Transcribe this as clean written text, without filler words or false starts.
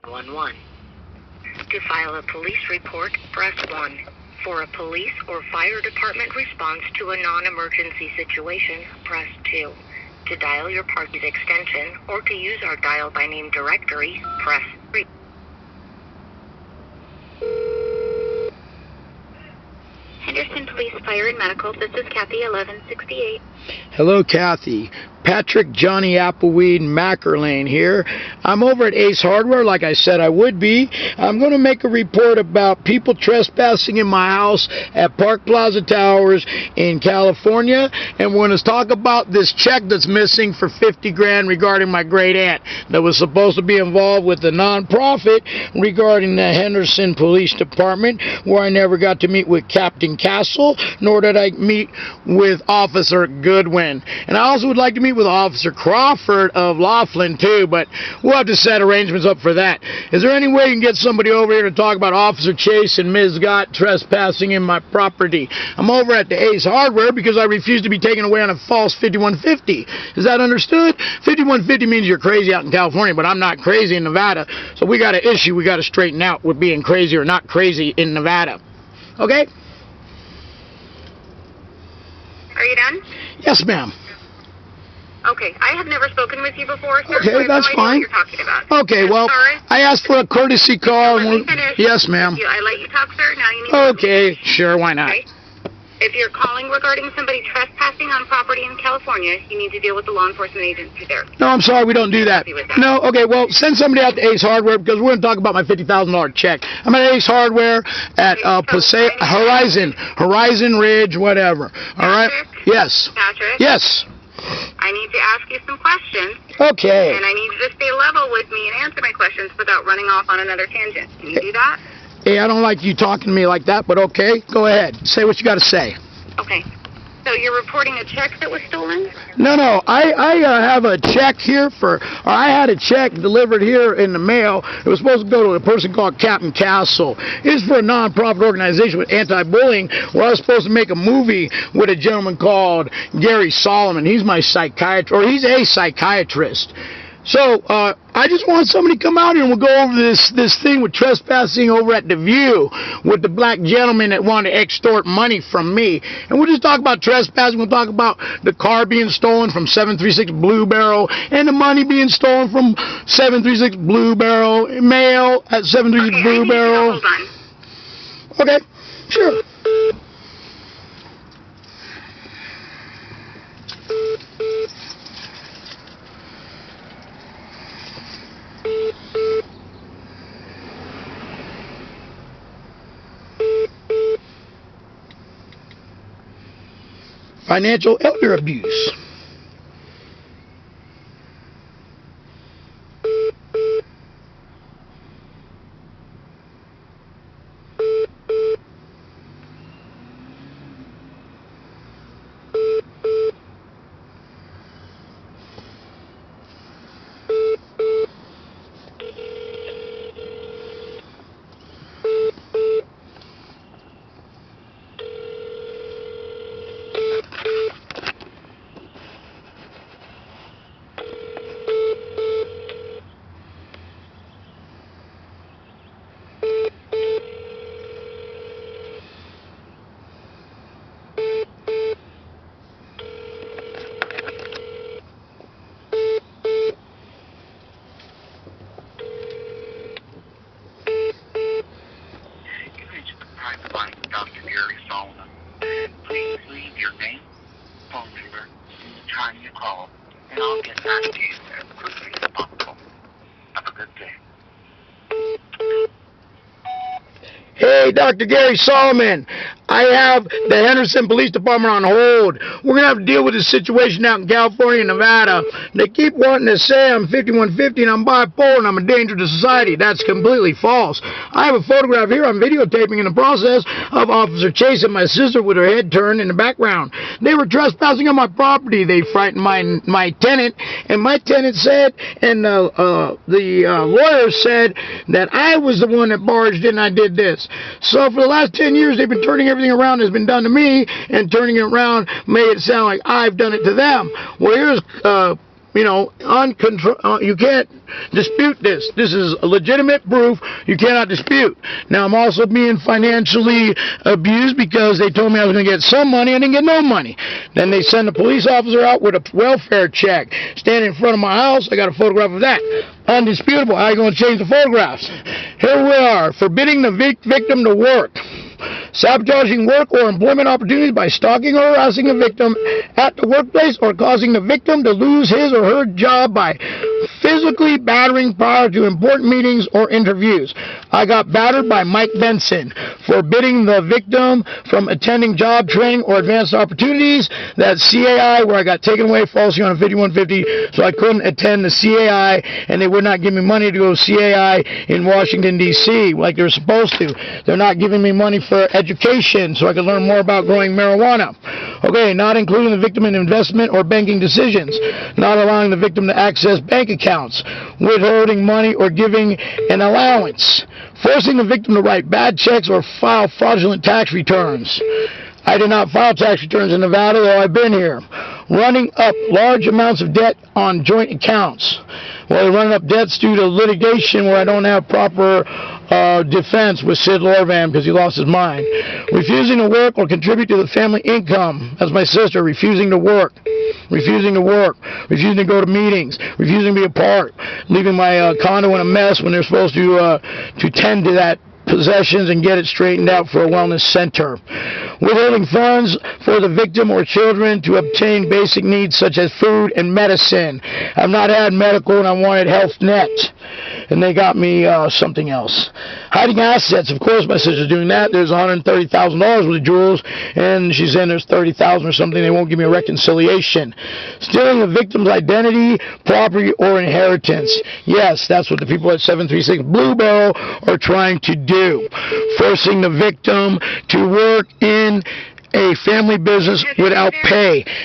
911. To file a police report, press 1. For a police or fire department response to a non-emergency situation, press 2. To dial your party's extension or to use our dial by name directory, press 3. Henderson Police Fire and Medical, this is Kathy 1168. Hello, Kathy. Patrick Johnny Appleweed Mackerlane here. I'm over at Ace Hardware like I said I would be. I'm going to make a report about people trespassing in my house at Park Plaza Towers in California, and we're going to talk about this check that's missing for 50 grand regarding my great aunt that was supposed to be involved with the nonprofit regarding the Henderson Police Department, where I never got to meet with Captain Castle, nor did I meet with Officer Goodwin. And I also would like to meet with Officer Crawford of Laughlin too, but we'll have to set arrangements up for that. Is there any way you can get somebody over here to talk about Officer Chase and Ms. Gott trespassing in my property? I'm over at the Ace Hardware because I refuse to be taken away on a false 5150. Is that understood? 5150 means you're crazy out in California, but I'm not crazy in Nevada, so we got an issue we got to straighten out with being crazy or not crazy in Nevada. Okay? Are you done? Yes, ma'am. Okay, I have never spoken with you before, sir. Okay, so I have that's no idea fine. What you're talking about. Okay, well, I asked for a courtesy call. Let me finish. Yes, ma'am. I let you talk, sir. Now you need to Okay, sure, why not? Okay? If you're calling regarding somebody trespassing on property in California, you need to deal with the law enforcement agency there. No, I'm sorry, we don't do that. No, okay, well, send somebody out to Ace Hardware because we're going to talk about my $50,000 check. I'm at Ace Hardware at Horizon Ridge, whatever. All right? Yes. Patrick? Yes. I need to ask you some questions. Okay. And I need you to stay level with me and answer my questions without running off on another tangent. Can you do that? Hey, I don't like you talking to me like that, but okay, go ahead. Say what you got to say. Okay. So you're reporting a check that was stolen? No, I have a check here I had a check delivered here in the mail. It was supposed to go to a person called Captain Castle. It's for a non-profit organization with anti-bullying where I was supposed to make a movie with a gentleman called Gary Solomon. He's my psychiatrist, or he's a psychiatrist. So, I just want somebody to come out here and we'll go over this thing with trespassing over at The View with the black gentleman that wanted to extort money from me. And we'll just talk about trespassing. We'll talk about the car being stolen from 736 Blue Barrel and the money being stolen from 736 Blue Barrel, mail at 736 Blue Barrel. Hold on. Okay, sure. Financial elder abuse. Dr. Gary Solomon. Please leave your name, phone number, and the time you call, and I'll get back to you as quickly as possible. Have a good day. Hey, Dr. Gary Solomon, I have the Henderson Police Department on hold. We're going to have to deal with this situation out in California and Nevada. They keep wanting to say I'm 5150 and I'm bipolar and I'm a danger to society. That's completely false. I have a photograph here I'm videotaping in the process of Officer Chase and my sister with her head turned in the background. They were trespassing on my property. They frightened my tenant, and my tenant said, and the lawyer said that I was the one that barged in and I did this. So for the last 10 years, they've been turning everything around that's been done to me, and turning it around made it sound like I've done it to them. Well, you can't dispute this. This is a legitimate proof you cannot dispute. Now, I'm also being financially abused because they told me I was going to get some money. I didn't get no money. Then they send a police officer out with a welfare check. Standing in front of my house, I got a photograph of that. Undisputable. How are you going to change the photographs? Here we are, forbidding the victim to work. Sabotaging work or employment opportunities by stalking or harassing a victim at the workplace, or causing the victim to lose his or her job by physically battering prior to important meetings or interviews. I got battered by Mike Benson. Forbidding the victim from attending job training or advanced opportunities. That's CAI, where I got taken away falsely on a 5150, so I couldn't attend the CAI, and they would not give me money to go to CAI in Washington, D.C., like they're supposed to. They're not giving me money for education so I could learn more about growing marijuana. Okay, not including the victim in investment or banking decisions. Not allowing the victim to access bank accounts. Withholding money or giving an allowance. Forcing the victim to write bad checks or file fraudulent tax returns. I did not file tax returns in Nevada, though I've been here. Running up large amounts of debt on joint accounts. Well, they're running up debts due to litigation where I don't have proper defense with Sid Lorvan because he lost his mind. Refusing to work or contribute to the family income. That's my sister. Refusing to work. Refusing to work. Refusing to go to meetings. Refusing to be a part. Leaving my condo in a mess when they're supposed to tend to that possessions and get it straightened out for a wellness center. Withholding funds for the victim or children to obtain basic needs such as food and medicine. I've not had medical and I wanted health net, and they got me something else. Hiding assets. Of course my sister's doing that. There's $130,000 with the jewels, and she's saying there's $30,000 or something. They won't give me a reconciliation. Stealing the victim's identity, property, or inheritance. Yes, that's what the people at 736 Blue Barrel are trying to do. Forcing the victim to work in a family business without pay.